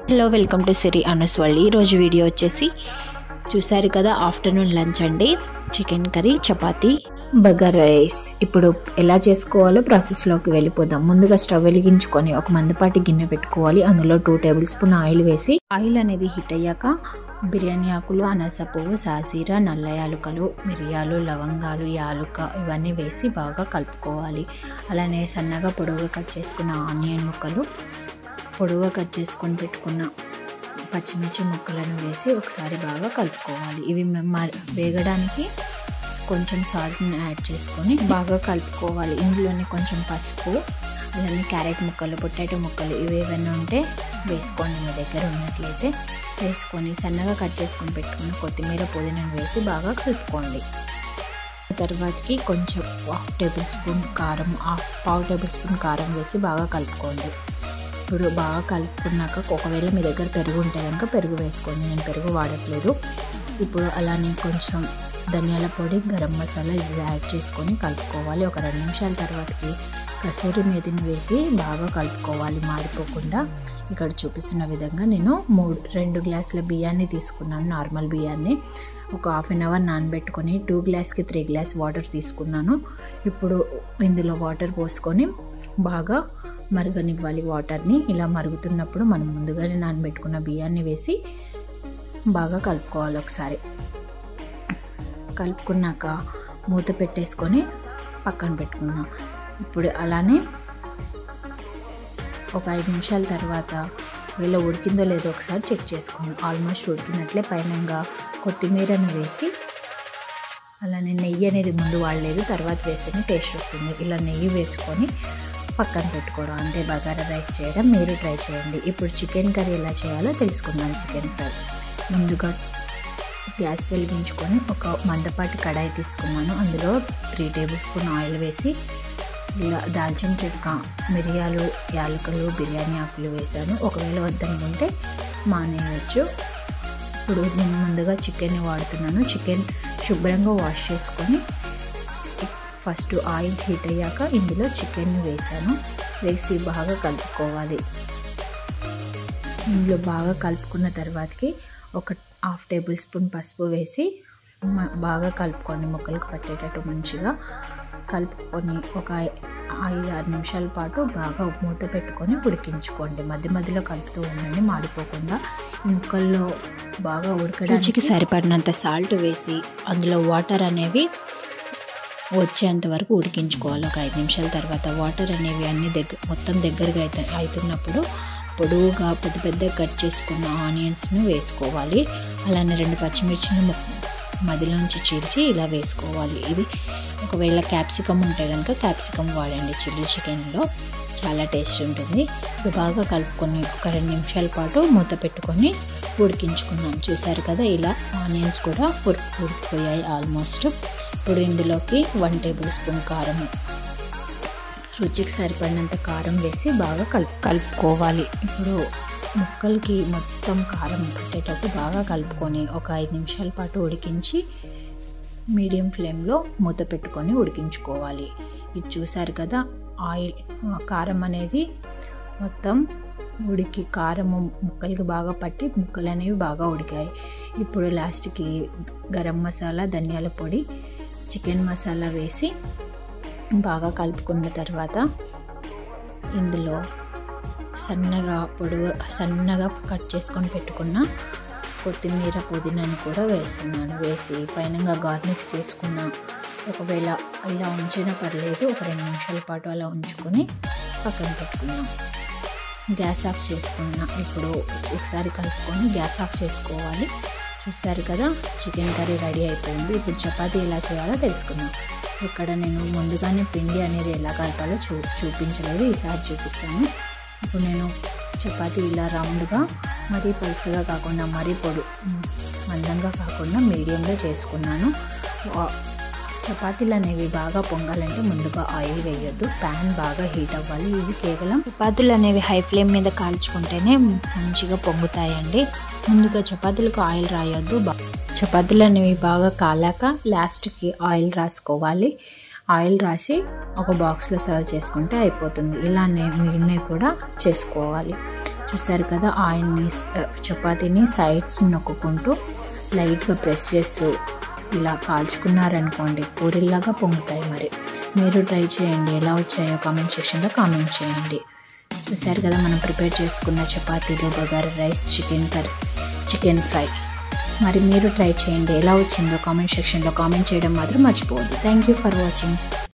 Hello, welcome to సిరి అనుస్వల్లి. ఈరోజు video వచ్చేసి చూసారు కదా, ఆఫ్టర్నూన్ లంచ్ అండి. Chicken curry, chapati, bagara rice. ఇప్పుడు ఎలా చేసుకోవాలో ప్రాసెస్లోకి వెళ్ళిపోదాం. ముందుగా స్టవ్ వెలిగించుకొని ఒక మందపాటి గిన్నె పెట్టుకోవాలి. అందులో 2 టేబుల్ స్పూన్ ఆయిల్ వేసి, ఆయిల్ అనేది హీట్ అయ్యాక బిర్యానీ ఆకులు, అనాస పువ్వు, సాజీరా, నల్ల యాలుకలు, మిరియాలు, లవంగాలు, యాలుక ఇవన్నీ వేసి బాగా కలుపుకోవాలి. అలానే సన్నగా పొడవుగా కట్ చేసుకున్న ఆనియన్ ముక్కలు, పొడవుగా కట్ చేసుకొని పెట్టుకున్న పచ్చిమిర్చి ముక్కలను వేసి ఒకసారి బాగా కలుపుకోవాలి. ఇవి వేగడానికి కొంచెం సాల్ట్ని యాడ్ చేసుకొని బాగా కలుపుకోవాలి. ఇందులోనే కొంచెం పసుపు, అలానే క్యారెట్ ముక్కలు, పొటాటో ముక్కలు ఇవి ఏమైనా ఉంటే వేసుకోండి, మీ దగ్గర ఉన్నట్లయితే వేసుకొని సన్నగా కట్ చేసుకొని పెట్టుకున్న కొత్తిమీర, పుదీనాను వేసి బాగా కలుపుకోండి. తర్వాతకి కొంచెం పావు టేబుల్ స్పూన్ కారం వేసి బాగా కలుపుకోండి. ఇప్పుడు బాగా కలుపుకున్నాక ఒకవేళ మీ దగ్గర పెరుగు ఉంటే కనుక పెరుగు వేసుకోండి. నేను పెరుగు వాడట్లేదు. ఇప్పుడు అలానే కొంచెం ధనియాల పొడి, గరం మసాలా ఇవి యాడ్ చేసుకొని కలుపుకోవాలి. ఒక 2 నిమిషాల తర్వాతకి కసూరి మేతిని వేసి బాగా కలుపుకోవాలి, మాడిపోకుండా. ఇక్కడ చూపిస్తున్న విధంగా నేను 2 గ్లాసుల బియ్యాన్ని తీసుకున్నాను, నార్మల్ బియ్యాన్ని. ఒక హాఫ్ అన్ అవర్ నానబెట్టుకొని 2 గ్లాస్కి 3 గ్లాస్ వాటర్ తీసుకున్నాను. ఇప్పుడు ఇందులో వాటర్ పోసుకొని బాగా మరగనివ్వాలి. వాటర్ని ఇలా మరుగుతున్నప్పుడు మనం ముందుగానే నానబెట్టుకున్న బియ్యాన్ని వేసి బాగా కలుపుకోవాలి. ఒకసారి కలుపుకున్నాక మూత పెట్టేసుకొని పక్కన పెట్టుకుందాం. ఇప్పుడు అలానే ఒక 5 నిమిషాల తర్వాత ఇలా ఉడికిందో లేదో ఒకసారి చెక్ చేసుకోండి. ఆల్మోస్ట్ ఉడికినట్లే. పైనంగా కొత్తిమీరను వేసి, అలానే నెయ్యి అనేది ముందు వాడలేదు, తర్వాత వేస్తేనే టేస్ట్ వస్తుంది. ఇలా నెయ్యి వేసుకొని పక్కన పెట్టుకోవడం అంతే. బగారా రైస్ చేయడం మీరు ట్రై చేయండి. ఇప్పుడు చికెన్ కర్రీ ఎలా చేయాలో తెలుసుకుందాం. చికెన్ ఫ్రై ముందుగా గ్యాస్ వెలిగించుకొని ఒక మందపాటి కడాయి తీసుకున్నాను. అందులో 3 టేబుల్ స్పూన్ ఆయిల్ వేసి ఇలా దాల్చిన చెక్క, మిరియాలు, యాలకులు, బిర్యానీ ఆకులు వేసాను. ఒకవేళ వద్దనుకుంటే మానేయవచ్చు. ఇప్పుడు నేను ముందుగా చికెన్ని వాడుతున్నాను. చికెన్ శుభ్రంగా వాష్ చేసుకొని ఫస్ట్ ఆయిల్ హీట్ అయ్యాక ఇందులో చికెన్ని వేసి బాగా కలుపుకోవాలి. ఇందులో బాగా కలుపుకున్న తర్వాతకి ఒక హాఫ్ టేబుల్ స్పూన్ పసుపు వేసి బాగా కలుపుకోండి. ముక్కలకు పట్టేటట్టు మంచిగా కలుపుకొని ఒక 5-6 నిమిషాల పాటు బాగా మూత పెట్టుకొని ఉడికించుకోండి. మధ్య మధ్యలో కలుపుతూ ఉండండి, మాడిపోకుండా. ముక్కల్లో బాగా ఉడకడానికి సరిపడినంత సాల్ట్ వేసి అందులో వాటర్ అనేవి వచ్చేంత వరకు ఉడికించుకోవాలి. ఒక 5 నిమిషాల తర్వాత వాటర్ అనేవి అన్ని మొత్తం దగ్గరగా అవుతున్నప్పుడు పొడవుగా పెద్ద కట్ చేసుకున్న ఆనియన్స్ను వేసుకోవాలి. అలానే 2 పచ్చిమిర్చిని మధ్యలోంచి చీల్చి ఇలా వేసుకోవాలి. ఇది ఒకవేళ క్యాప్సికమ్ ఉంటే కనుక క్యాప్సికమ్ వాడండి. చిల్లీ చికెన్లో చాలా టేస్ట్ ఉంటుంది. ఇప్పుడు బాగా కలుపుకొని ఒక 2 నిమిషాల పాటు మూత పెట్టుకొని ఉడికించుకున్నాం. చూసారు కదా, ఇలా ఆనియన్స్ కూడా ఉడికిపోయాయి ఆల్మోస్ట్. ఇప్పుడు ఇందులోకి 1 టేబుల్ స్పూన్ కారం, రుచికి సరిపడినంత కారం వేసి బాగా కలుపుకోవాలి. ఇప్పుడు ముక్కలకి మొత్తం కారం పట్టేటట్టు బాగా కలుపుకొని ఒక 5 నిమిషాల పాటు ఉడికించి మీడియం ఫ్లేమ్లో మూత పెట్టుకొని ఉడికించుకోవాలి. ఇది చూసారు కదా, కారం అనేది మొత్తం ఉడికి కారము ముక్కలకి బాగా పట్టి ముక్కలు అనేవి బాగా ఉడికాయి. ఇప్పుడు లాస్ట్కి గరం మసాలా, ధనియాల పొడి, చికెన్ మసాలా వేసి బాగా కలుపుకున్న తర్వాత ఇందులో సన్నగా కట్ చేసుకొని పెట్టుకున్న కొత్తిమీర, పుదీనాను కూడా వేస్తున్నాను. వేసి పైనంగా గార్నిష్ చేసుకున్న, ఒకవేళ ఇలా ఉంచినా పర్లేదు, ఒక 2 నిమిషాల పాటు అలా ఉంచుకొని పక్కన పెట్టుకున్నాం. గ్యాస్ ఆఫ్ చేసుకున్నా. ఇప్పుడు ఒకసారి కలుపుకొని గ్యాస్ ఆఫ్ చేసుకోవాలి. చూసారు కదా, చికెన్ కర్రీ రెడీ అయిపోయింది. ఇప్పుడు చపాతీ ఎలా చేయాలో తెలుసుకుందాం. ఇక్కడ నేను ముందుగానే పిండి అనేది ఎలా కలపాలో చూపించలేదు, ఈసారి చూపిస్తాను. ఇప్పుడు నేను చపాతీ ఇలా రౌండ్గా, మరీ పలుసగా కాకుండా మరీ మందంగా కాకుండా మీడియంలో చేసుకున్నాను. చపాతీలు అనేవి బాగా పొంగాలంటే ముందుగా ఆయిల్ వేయొద్దు, ప్యాన్ బాగా హీట్ అవ్వాలి. ఇవి కేవలం చపాతీలు అనేవి హై ఫ్లేమ్ మీద కాల్చుకుంటేనే మంచిగా పొంగుతాయండి. ముందుగా చపాతీలకు ఆయిల్ రాయొద్దు. చపాతీలు అనేవి బాగా కాలాక లాస్ట్కి ఆయిల్ రాసుకోవాలి. ఆయిల్ రాసి ఒక బాక్స్లో సర్వ్ చేసుకుంటే అయిపోతుంది. ఇలానే మిగిలినవి కూడా చేసుకోవాలి. చూసారు కదా, ఆయిల్ని చపాతీని సైడ్స్ నొక్కుంటూ లైట్గా ప్రెస్ చేస్తూ ఇలా కాల్చుకున్నారనుకోండి పూరిల్లాగా పొంగుతాయి. మరి మీరు ట్రై చేయండి, ఎలా వచ్చాయో కామెంట్ సెక్షన్లో కామెంట్ చేయండి. చూసారు కదా, మనం ప్రిపేర్ చేసుకున్న చపాతీలు, బగారా రైస్, చికెన్ ఫ్రై. మరి మీరు ట్రై చేయండి, ఎలా వచ్చిందో కామెంట్ సెక్షన్లో కామెంట్ చేయడం మాత్రం మర్చిపోవద్దు. Thank you for watching.